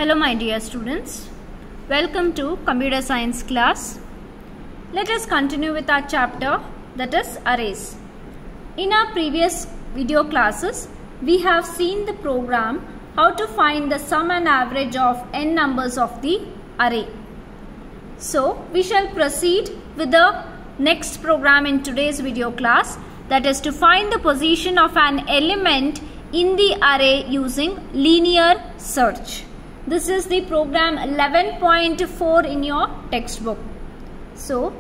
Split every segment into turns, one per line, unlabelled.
Hello my dear students, welcome to computer science class. Let us continue with our chapter, that is arrays. In our previous video classes, we have seen the program how to find the sum and average of n numbers of the array. So we shall proceed with the next program in today's video class, that is to find the position of an element in the array using linear search. This is the program 11.4 in your textbook. So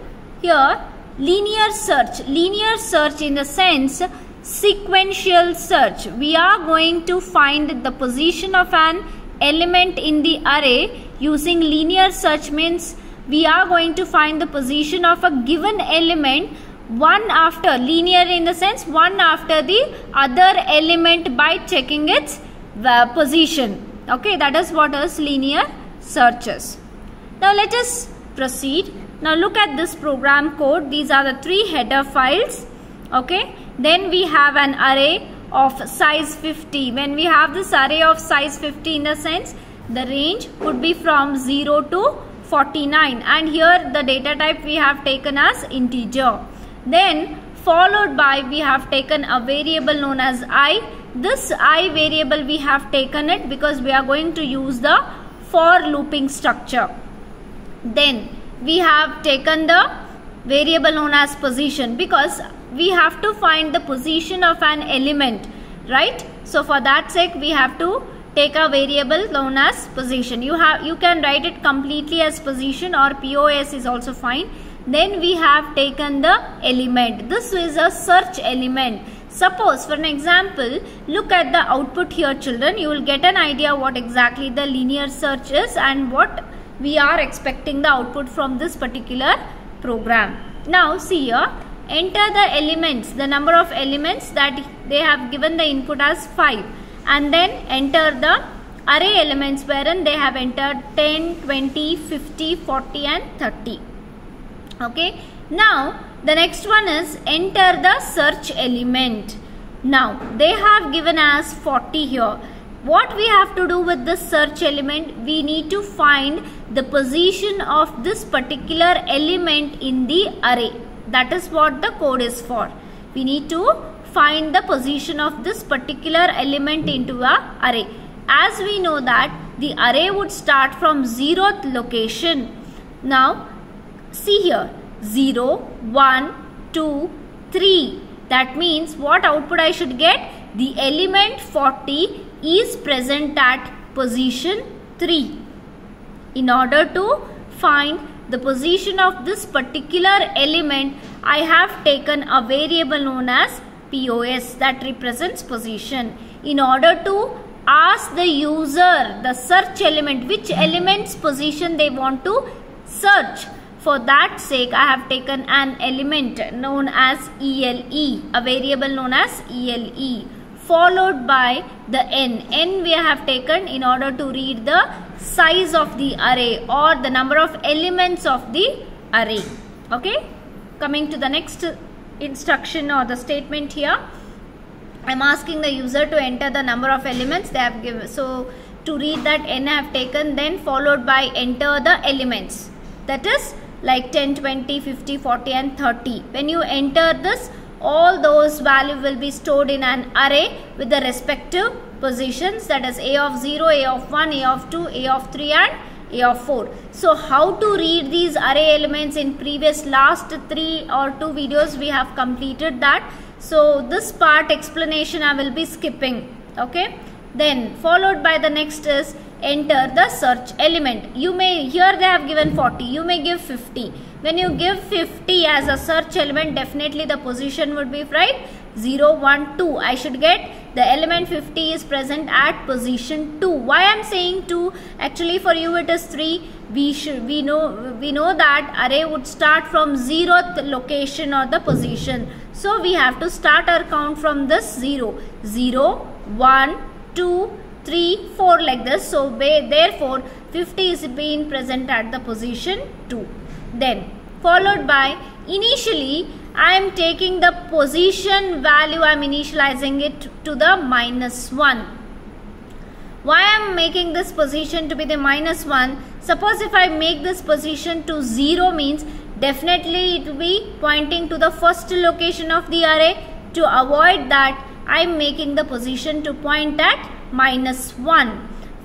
here linear search in the sense sequential search. We are going to find the position of an element in the array using linear search. Means we are going to find the position of a given element one after, linear in the sense one after the other element by checking its position. Okay, that is what is linear searches. Now let us proceed. Now look at this program code. These are the three header files. Okay, then we have an array of size 50. When we have this array of size 50, in the sense the range would be from 0 to 49, and here the data type we have taken as integer. Then followed by we have taken a variable known as I. This I variable we have taken it because we are going to use the for looping structure. Then we have taken the variable known as position because we have to find the position of an element, right? So for that sake we have to take a variable known as position. You can write it completely as position or POS is also fine. Then we have taken the element. This is a search element. Suppose for an example, look at the output here children. You will get an idea what exactly the linear search is and what we are expecting the output from this particular program. Now see here, enter the elements, the number of elements that they have given the input as 5, and then enter the array elements wherein they have entered 10, 20, 50, 40 and 30. Okay, now the next one is enter the search element. Now they have given as 40 here. What we have to do with this search element, we need to find the position of this particular element in the array. That is what the code is for. We need to find the position of this particular element into a array. As we know that the array would start from 0th location. Now see here, 0, 1, 2, 3. That means what output I should get? The element 40 is present at position 3. In order to find the position of this particular element, I have taken a variable known as POS that represents position. In order to ask the user, the search element, which element's position they want to search. For that sake, I have taken an element known as ELE, a variable known as ELE, followed by the N. N we have taken in order to read the size of the array or the number of elements of the array. Okay, coming to the next instruction or the statement here, I am asking the user to enter the number of elements they have given. So to read that N I have taken, then followed by enter the elements, that is like 10, 20, 50, 40 and 30. When you enter this, all those values will be stored in an array with the respective positions, that is A of 0, A of 1, A of 2, A of 3 and A of 4. So how to read these array elements in previous last 3 or 2 videos we have completed that. So this part explanation I will be skipping. Okay. Then followed by the next is enter the search element. You may, here they have given 40, you may give 50. When you give 50 as a search element, definitely the position would be right 0, 1, 2. I should get the element 50 is present at position 2. Why I am saying 2? Actually for you it is 3. We know that array would start from 0th location or the position. So we have to start our count from this 0. 0, 1, 2, 3, 4 like this. So therefore 50 is being present at the position 2. Then followed by initially I am taking the position value, I am initializing it to the -1. Why I am making this position to be the -1? Suppose if I make this position to 0 means definitely it will be pointing to the first location of the array. To avoid that, I am making the position to point at -1.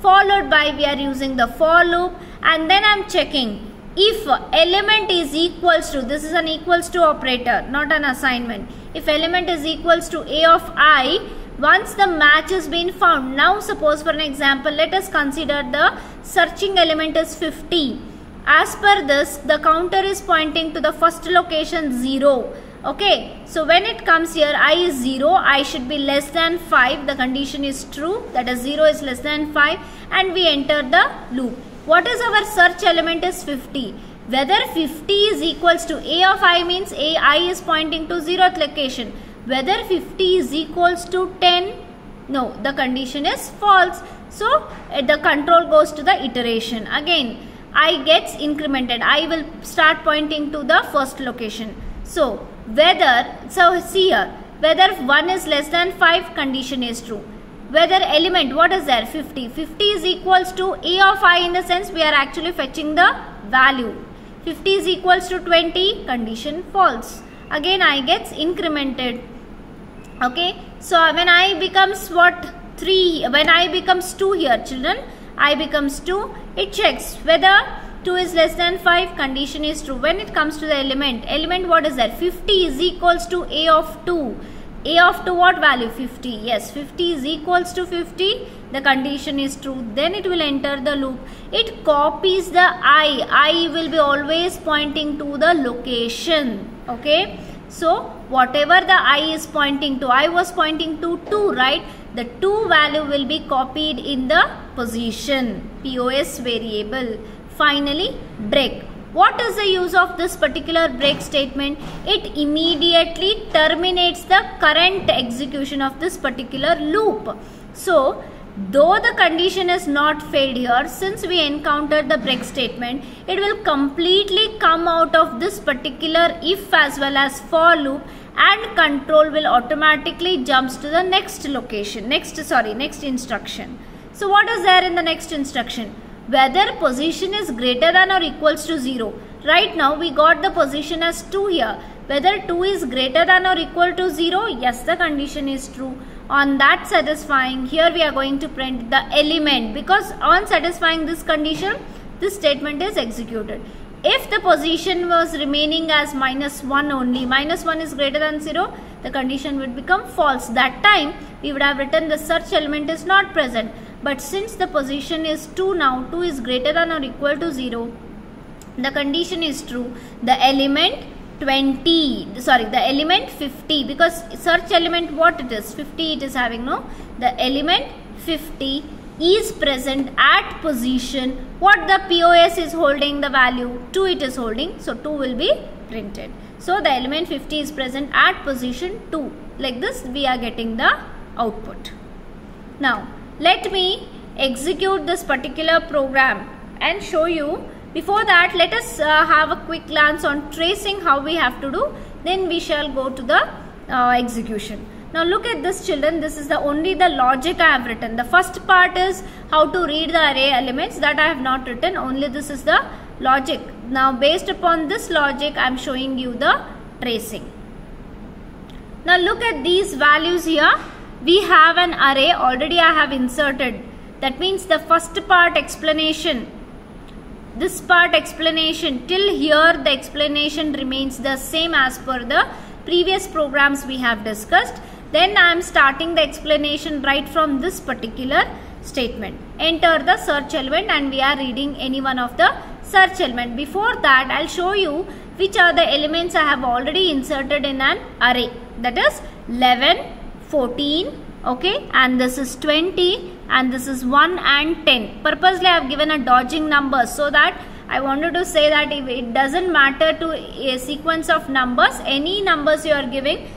Followed by we are using the for loop, and then I am checking if element is equals to, this is an equals to operator, not an assignment. If element is equals to a of I, once the match has been found, now suppose for an example, let us consider the searching element is 50. As per this, the counter is pointing to the first location 0. Okay, so when it comes here, I is 0, I should be less than 5, the condition is true, that is 0 is less than 5, and we enter the loop. What is our search element is 50. Whether 50 is equals to a of I means I is pointing to 0th location. Whether 50 is equals to 10, no, the condition is false. So the control goes to the iteration. Again, I gets incremented. I will start pointing to the first location. So whether, so see here, whether 1 is less than 5, condition is true. Whether element, what is there? 50. 50 is equals to a of I, in the sense we are actually fetching the value. 50 is equals to 20, condition false. Again I gets incremented. Okay, so when I becomes what? 3, when I becomes 2 here, children, I becomes 2, it checks whether 2 is less than 5, condition is true. When it comes to the element what is that? 50 is equals to a of 2. A of 2 what value? 50. Yes, 50 is equals to 50. The condition is true. Then it will enter the loop. It copies the I will be always pointing to the location. Okay. So whatever the I is pointing to, I was pointing to 2, right? The 2 value will be copied in the position, POS variable. Finally, break. What is the use of this particular break statement? It immediately terminates the current execution of this particular loop. So, though the condition is not failed here, since we encountered the break statement, it will completely come out of this particular if as well as for loop, and control will automatically jumps to the next location, next instruction. So, what is there in the next instruction? Whether position is greater than or equals to 0. Right now we got the position as 2 here. Whether 2 is greater than or equal to 0, yes, the condition is true. On that satisfying, here we are going to print the element, because on satisfying this condition, this statement is executed. If the position was remaining as -1 only, -1 is greater than 0, the condition would become false. That time we would have written the search element is not present. But since the position is 2 now, 2 is greater than or equal to 0, the condition is true. The element 50, because search element what it is? 50 it is having, no? The element 50 is present at position. What the POS is holding the value? 2 it is holding. So 2 will be printed. So the element 50 is present at position 2. Like this we are getting the output. Now, let me execute this particular program and show you. Before that, let us have a quick glance on tracing, how we have to do. Then we shall go to the execution. Now look at this, children. This is only the logic I have written. The first part is how to read the array elements, that I have not written. Only this is the logic. Now based upon this logic, I am showing you the tracing. Now look at these values here. We have an array already I have inserted. That means the first part explanation, this part explanation, till here the explanation remains the same as per the previous programs we have discussed. Then I am starting the explanation right from this particular statement. Enter the search element and we are reading any one of the search element. Before that, I will show you which are the elements I have already inserted in an array. That is 11, 14, okay, and this is 20, and this is 1 and 10. Purposely I have given a dodging numbers, so that I wanted to say that if it doesn't matter to a sequence of numbers, any numbers you are giving,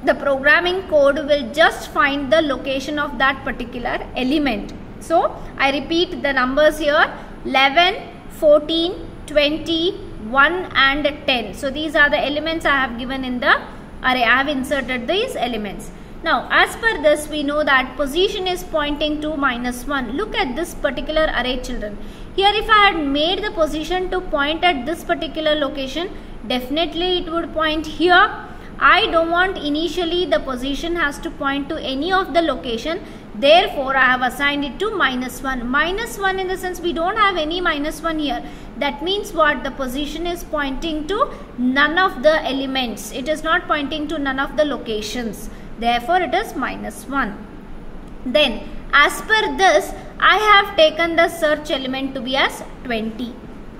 the programming code will just find the location of that particular element. So I repeat the numbers here: 11, 14, 20, 1 and 10. So these are the elements I have given in the array. I have inserted these elements. Now as per this, we know that position is pointing to -1. Look at this particular array, children. Here if I had made the position to point at this particular location, definitely it would point here. I don't want initially the position has to point to any of the location. Therefore, I have assigned it to -1. -1 in the sense we don't have any -1 here. That means what? The position is pointing to none of the elements. It is not pointing to none of the locations. Therefore, it is -1. Then, as per this, I have taken the search element to be as 20.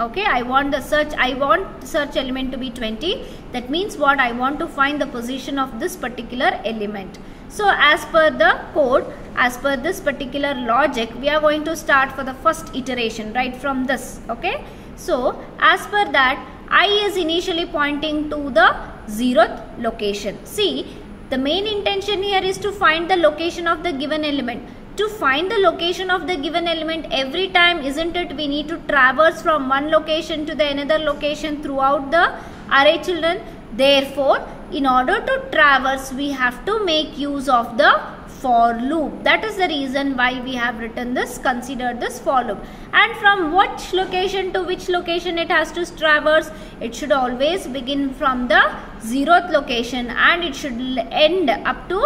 Okay, I want search element to be 20. That means what? I want to find the position of this particular element. So as per the code, as per this particular logic, we are going to start for the first iteration right from this. Okay, so as per that, I is initially pointing to the 0th location. See, the main intention here is to find the location of the given element. To find the location of the given element, every time, isn't it, we need to traverse from one location to the another location throughout the array, children. Therefore, in order to traverse, we have to make use of the for loop. That is the reason why we have written this, consider this for loop. And from which location to which location it has to traverse? It should always begin from the 0th location and it should end up to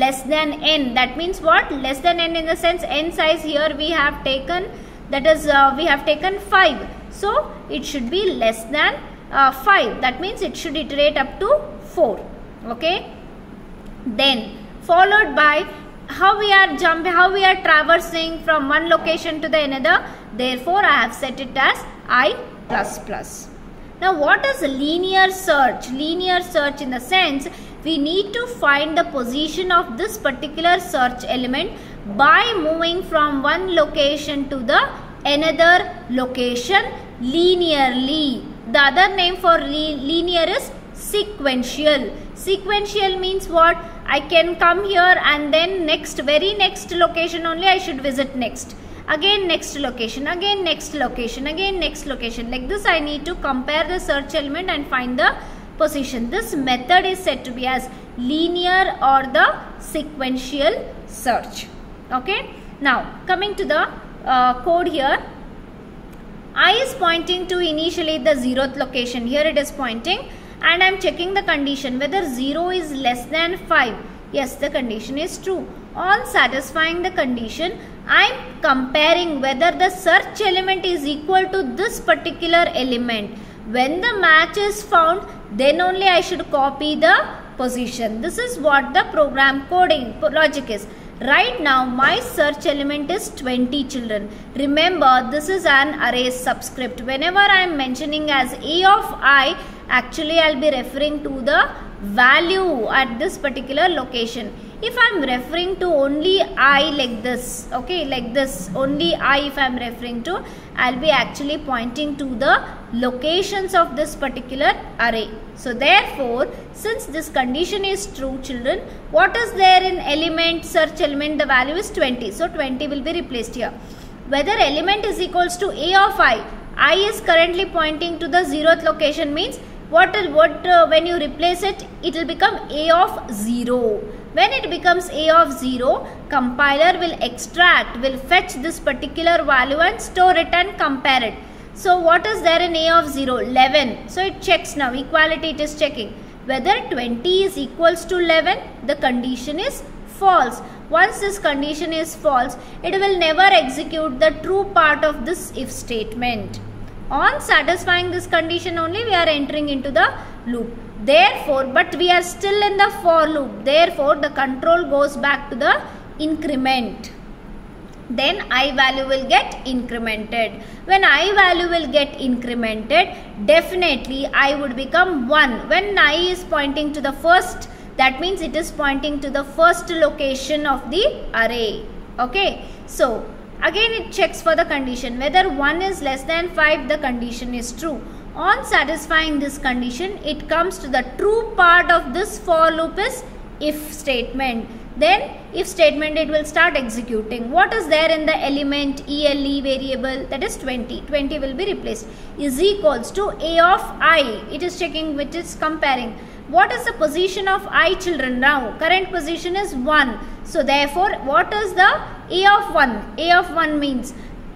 less than n. That means what? Less than n in the sense n size here we have taken, that is we have taken 5. So it should be less than 5. That means it should iterate up to 4. Okay. Then followed by how we are traversing from one location to the another. Therefore, I have set it as I++. Now, what is linear search? Linear search in the sense we need to find the position of this particular search element by moving from one location to the another location linearly. The other name for linear is sequential. Sequential means what? I can come here and then very next location only I should visit next. Again next location, again next location, again next location. Like this I need to compare the search element and find the position. This method is said to be as linear or the sequential search. Okay. Now coming to the code here. I is pointing to initially the 0th location. Here it is pointing. And I am checking the condition whether 0 is less than 5. Yes, the condition is true. On satisfying the condition, I am comparing whether the search element is equal to this particular element. When the match is found, then only I should copy the position. This is what the program coding logic is. Right now, my search element is 20, children. Remember, this is an array subscript. Whenever I am mentioning as a of I, actually I will be referring to the value at this particular location. If I am referring to only I like this, okay, like this, only I if I am referring to, I will be actually pointing to the locations of this particular array. So therefore, since this condition is true, children, what is there in element, search element? The value is 20. So 20 will be replaced here. Whether element is equals to a of I is currently pointing to the 0th location means when you replace it, it will become a of 0. When it becomes a of 0, compiler will fetch this particular value and store it and compare it. So what is there in a of 0? 11. So it checks now, equality it is checking. Whether 20 is equals to 11, the condition is false. Once this condition is false, it will never execute the true part of this if statement. On satisfying this condition only, we are entering into the loop. Therefore, but we are still in the for loop. Therefore, the control goes back to the increment. Then I value will get incremented. When I value will get incremented, definitely I would become 1. When I is pointing to the first, that means it is pointing to the first location of the array. Okay. So, again it checks for the condition. Whether 1 is less than 5, the condition is true. On satisfying this condition, it comes to the true part of this for loop is if statement. Then if statement, it will start executing. What is there in the element ELE variable? That is 20. 20 will be replaced. Is equals to a of I. It is checking which is comparing. What is the position of I, children? Now current position is 1. So therefore what is the A of 1? A of 1 means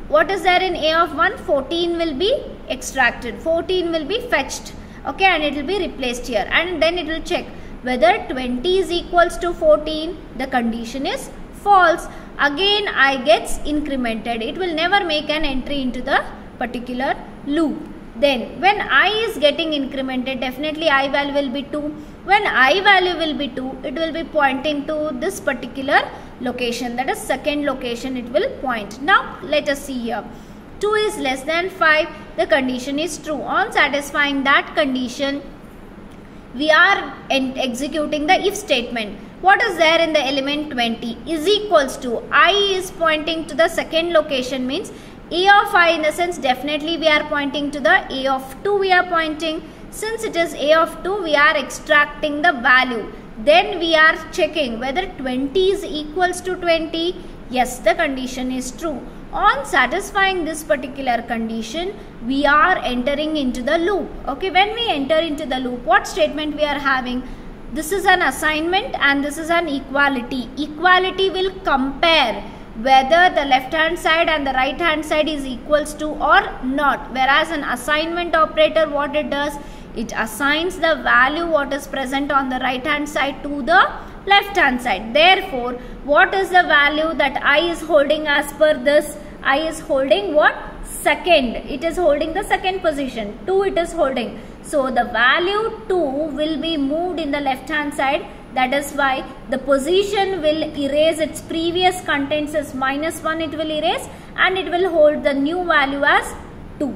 what is there in A of 1? 14 will be extracted. 14 will be fetched. Okay, and it will be replaced here, and then it will check whether 20 is equals to 14. The condition is false. Again I gets incremented. It will never make an entry into the particular loop. Then when I is getting incremented, definitely I value will be 2. When I value will be 2, it will be pointing to this particular location, that is second location it will point. Now let us see here. 2 is less than 5. The condition is true. On satisfying that condition, we are executing the if statement. What is there in the element 20 is equals to I is pointing to the second location, means A of I, in the sense definitely we are pointing to the A of 2 we are pointing. Since it is A of 2, we are extracting the value. Then we are checking whether 20 is equals to 20. Yes, the condition is true. On satisfying this particular condition, we are entering into the loop. Okay, when we enter into the loop, what statement we are having? This is an assignment and this is an equality. Equality will compare whether the left hand side and the right hand side is equals to or not. Whereas an assignment operator, what it does? It assigns the value what is present on the right hand side to the left hand side. Therefore, what is the value that I is holding as per this? I is holding what? Second. It is holding the second position. 2 it is holding. So the value 2 will be moved in the left hand side. That is why the position will erase its previous contents as -1 it will erase, and it will hold the new value as 2.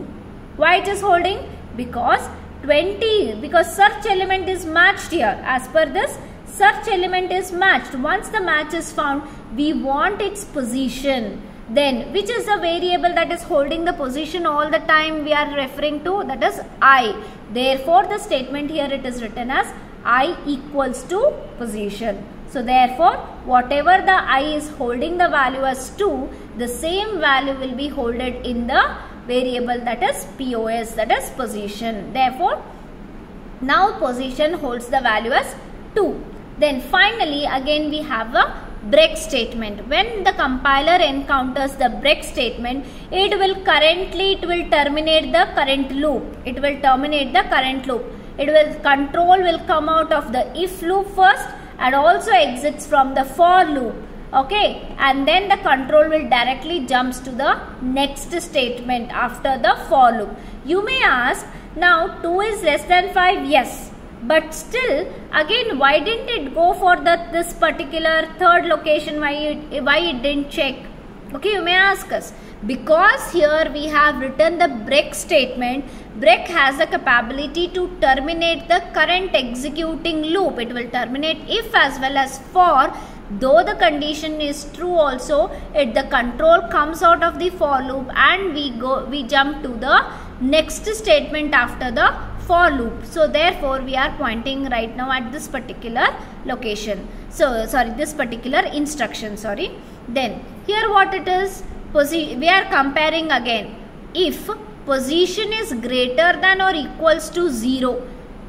Why it is holding? Because 20, because search element is matched here. As per this, search element is matched. Once the match is found, we want its position. Then which is the variable that is holding the position all the time we are referring to? That is I. Therefore the statement here it is written as I equals to position. So therefore whatever the I is holding the value as 2, the same value will be holded in the variable that is POS, that is position. Therefore now position holds the value as 2. Then finally again we have a break statement. When the compiler encounters the break statement, it will terminate the current loop. It will terminate the current loop. Control will come out of the if loop first and also exits from the for loop. Okay, and then the control will directly jumps to the next statement after the for loop. You may ask, now 2 is less than 5. Yes, but still again why didn't it go for this particular third location? Why it didn't check? Okay, you may ask us. Because here we have written the break statement. Break has the capability to terminate the current executing loop. It will terminate if as well as for. Though the condition is true also, the control comes out of the for loop and we jump to the next statement after the for loop. So therefore we are pointing right now at this particular location. So sorry, this particular instruction, sorry. Then here what it is, we are comparing again. If position is greater than or equals to 0,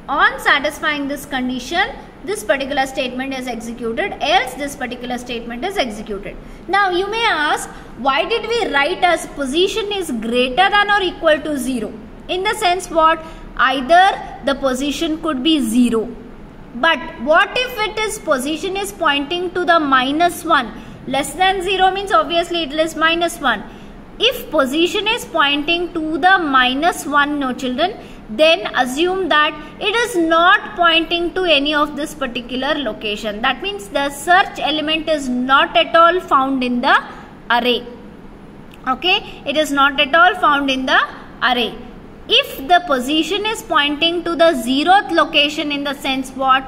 on satisfying this condition, this particular statement is executed, else this particular statement is executed. Now you may ask, why did we write as position is greater than or equal to 0? In the sense what? Either the position could be 0. But what if it is position is pointing to the -1? Less than 0 means obviously it is -1. If position is pointing to the -1, no children, then assume that it is not pointing to any of this particular location. That means the search element is not at all found in the array. Okay, it is not at all found in the array. If the position is pointing to the 0th location, in the sense what?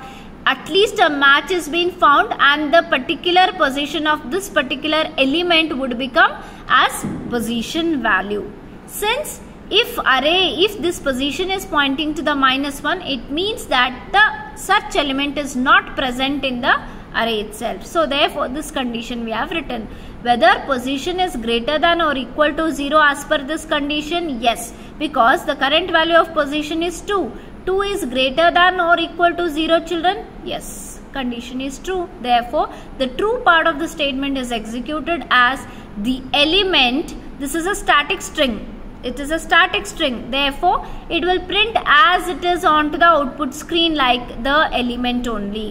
At least a match is being found and the particular position of this particular element would become as position value. Since if this position is pointing to the -1, it means that the search element is not present in the array itself. So therefore this condition we have written. Whether position is greater than or equal to 0 as per this condition? Yes, because the current value of position is 2. 2 is greater than or equal to 0, children? Yes, condition is true. Therefore, the true part of the statement is executed as the element. This is a static string. It is a static string. Therefore, it will print as it is onto the output screen like the element only.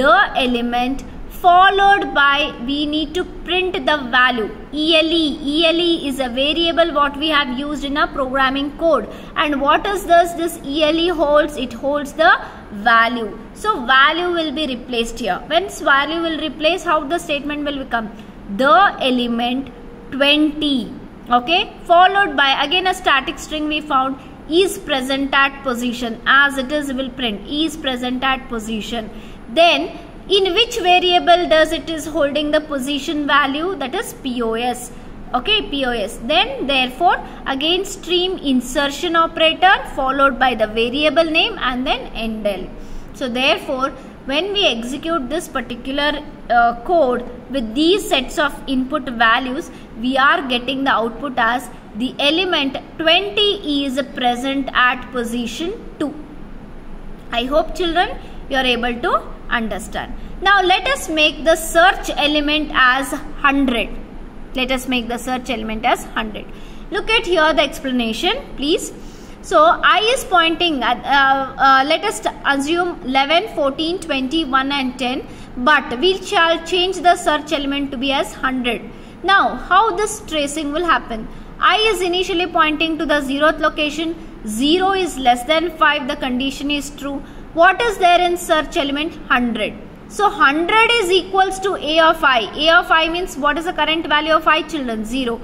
The element followed by, we need to print the value. ELE is a variable what we have used in a programming code. And what is this? This ELE holds, it holds the value. So value will be replaced here. When value will replace, how the statement will become? The element 20. Okay, followed by again a static string we found, is present at position. As it is, will print is present at position. Then in which variable does it is holding the position value? That is POS. Okay, POS. Then therefore again stream insertion operator followed by the variable name and then endl. So therefore when we execute this particular code with these sets of input values, we are getting the output as the element 20 is present at position 2. I hope children you are able to understand. Now let us make the search element as 100. Let us make the search element as 100. Look at here the explanation, please. So I is pointing at, let us assume 11, 14, 21 and 10. But we shall change the search element to be as 100. Now how this tracing will happen? I is initially pointing to the 0th location. 0 is less than 5. The condition is true. What is there in search element? 100. So 100 is equals to A of I. A of I means what is the current value of I, children? 0.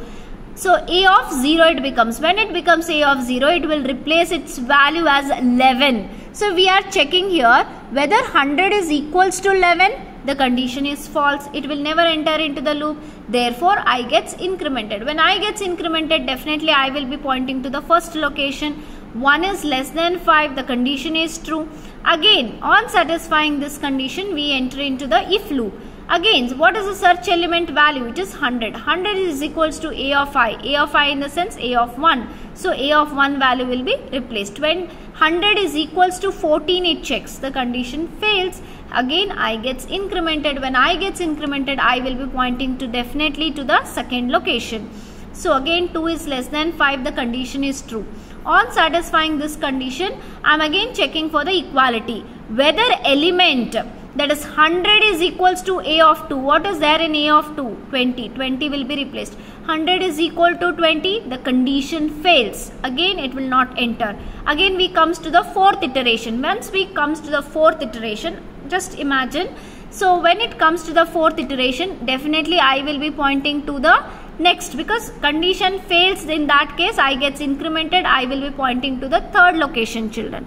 So A of 0 it becomes. When it becomes A of 0, it will replace its value as 11. So we are checking here whether 100 is equals to 11. The condition is false. It will never enter into the loop. Therefore, I gets incremented. When I gets incremented, definitely I will be pointing to the first location. 1 is less than 5. The condition is true. Again, on satisfying this condition, we enter into the if loop. Again, what is the search element value? It is 100. 100 is equals to A of I. A of I in the sense A of 1. So A of 1 value will be replaced. When 100 is equals to 14, it checks. The condition fails. Again, I gets incremented. When I gets incremented, I will be pointing to definitely to the second location. So again, 2 is less than 5. The condition is true. On satisfying this condition, I am again checking for the equality. Whether element, that is 100 is equals to A of 2. What is there in A of 2? 20. 20 will be replaced. 100 is equal to 20. The condition fails. Again, it will not enter. Again, we comes to the fourth iteration. Once we comes to the fourth iteration, just imagine. So when it comes to the fourth iteration, definitely I will be pointing to the next, because condition fails. In that case, I gets incremented. I will be pointing to the third location, children.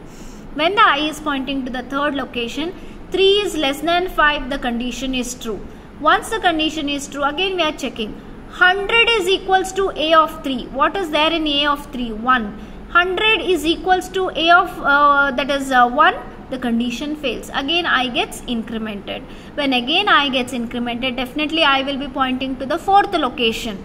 When the I is pointing to the third location, 3 is less than 5. The condition is true. Once the condition is true, again we are checking. 100 is equals to A of 3. What is there in A of 3? 1. 100 is equals to A of 1. The condition fails. Again I gets incremented. When again I gets incremented, definitely I will be pointing to the fourth location.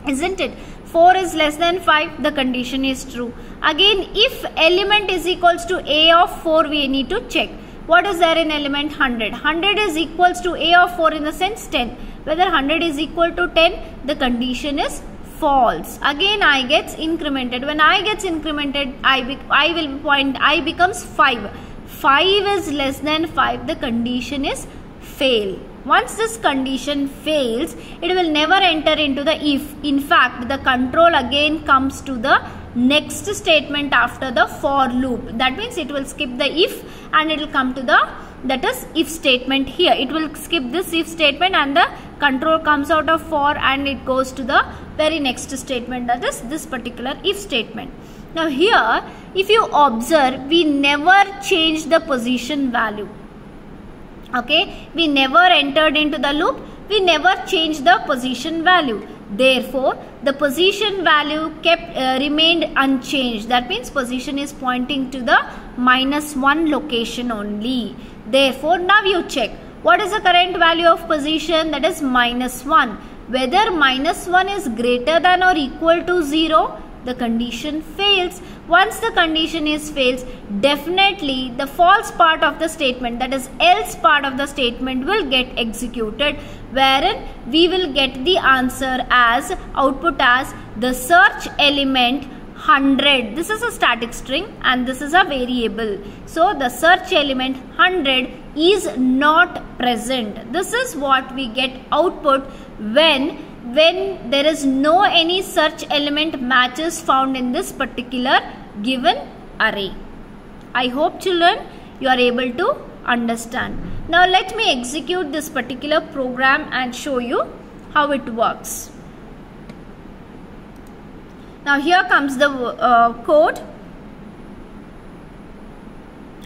Isn't it? 4 is less than 5. The condition is true. Again, if element is equals to A of 4, we need to check. What is there in element 100? 100 is equals to A of 4 in the sense 10. Whether 100 is equal to 10, the condition is false. Again I gets incremented. When I gets incremented, I will point, I becomes 5. 5 is less than 5. The condition is fail. Once this condition fails, it will never enter into the if. In fact, the control again comes to the next statement after the for loop. That means it will skip the if and it will come to the, that is if statement here. It will skip this if statement and the control comes out of for and it goes to the very next statement, that is this particular if statement. Now here, if you observe, we never change the position value. Okay, we never entered into the loop. We never changed the position value. Therefore, the position value remained unchanged. That means position is pointing to the -1 location only. Therefore, now you check. What is the current value of position? That is -1. Whether -1 is greater than or equal to 0, the condition fails. Once the condition is fails, definitely the false part of the statement, that is else part of the statement, will get executed, wherein we will get the answer as output as the search element 100. This is a static string and this is a variable. So the search element 100 is not present. This is what we get output when there is no any search element matches found in this particular given array. I hope children you are able to understand. Now let me execute this particular program and show you how it works. Now here comes the code.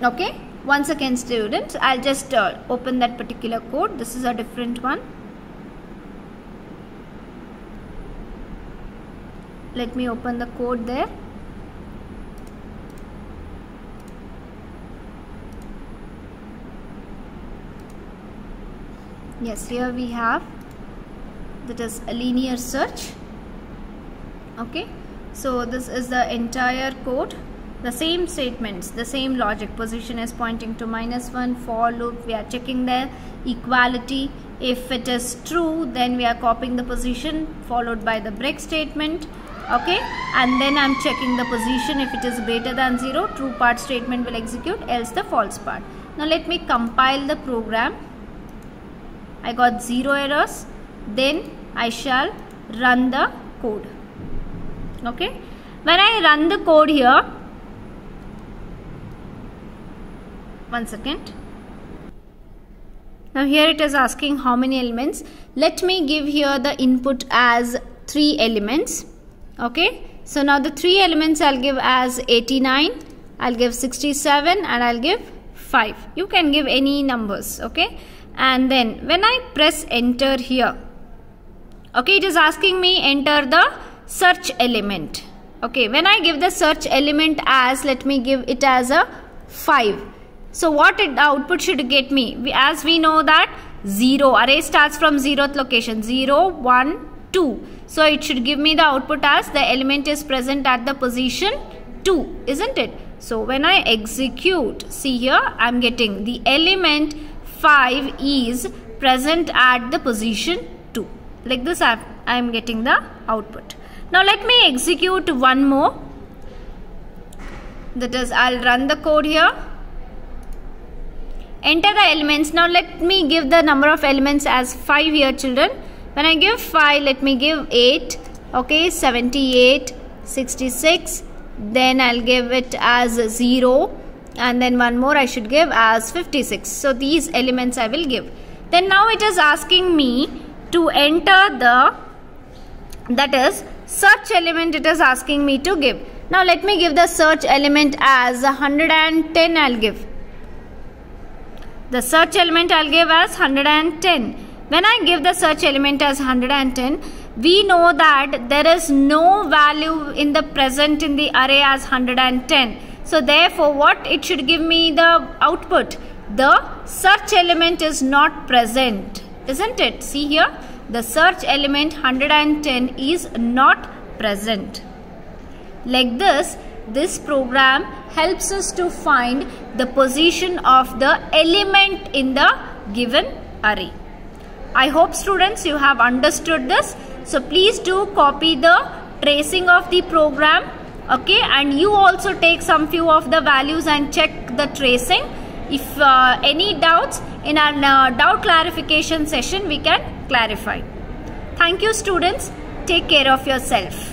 Okay, once again students, I'll just open that particular code. This is a different one. Let me open the code there. Yes, here we have, that is a linear search. Okay, so this is the entire code. The same statements, the same logic. Position is pointing to -1, for loop we are checking there, equality, if it is true then we are copying the position followed by the break statement. Okay, and then I'm checking the position. If it is greater than 0, true part statement will execute, else the false part. Now let me compile the program. I got 0 errors. Then I shall run the code. Okay, when I run the code here, one second. Now here it is asking how many elements. Let me give here the input as 3 elements. Okay, so now the 3 elements I'll give as 89, I'll give 67 and I'll give 5. You can give any numbers. Okay, and then when I press enter here, okay, it is asking me enter the search element. Okay, when I give the search element as, let me give it as a 5. So what output should get me? As we know that 0, array starts from 0th location, 0, 1, 2. So it should give me the output as the element is present at the position 2, isn't it? So when I execute, see here, I'm getting the element 5 is present at the position 2. Like this, I'm getting the output. Now let me execute one more. That is, I'll run the code here. Enter the elements. Now let me give the number of elements as 5 here, children. When I give 5, let me give 8. Okay, 78, 66. Then I'll give it as 0. And then one more I should give as 56. So these elements I will give. Then now it is asking me to enter the, that is, search element it is asking me to give. Now let me give the search element as 110 I'll give. The search element I'll give as 110. When I give the search element as 110, we know that there is no value in the present in the array as 110. So therefore what it should give me the output? The search element is not present, isn't it? See here, the search element 110 is not present. Like this program helps us to find the position of the element in the given array. I hope students you have understood this. So please do copy the tracing of the program. Okay, and you also take some few of the values and check the tracing. If any doubts, in our doubt clarification session we can clarify. Thank you students. Take care of yourself.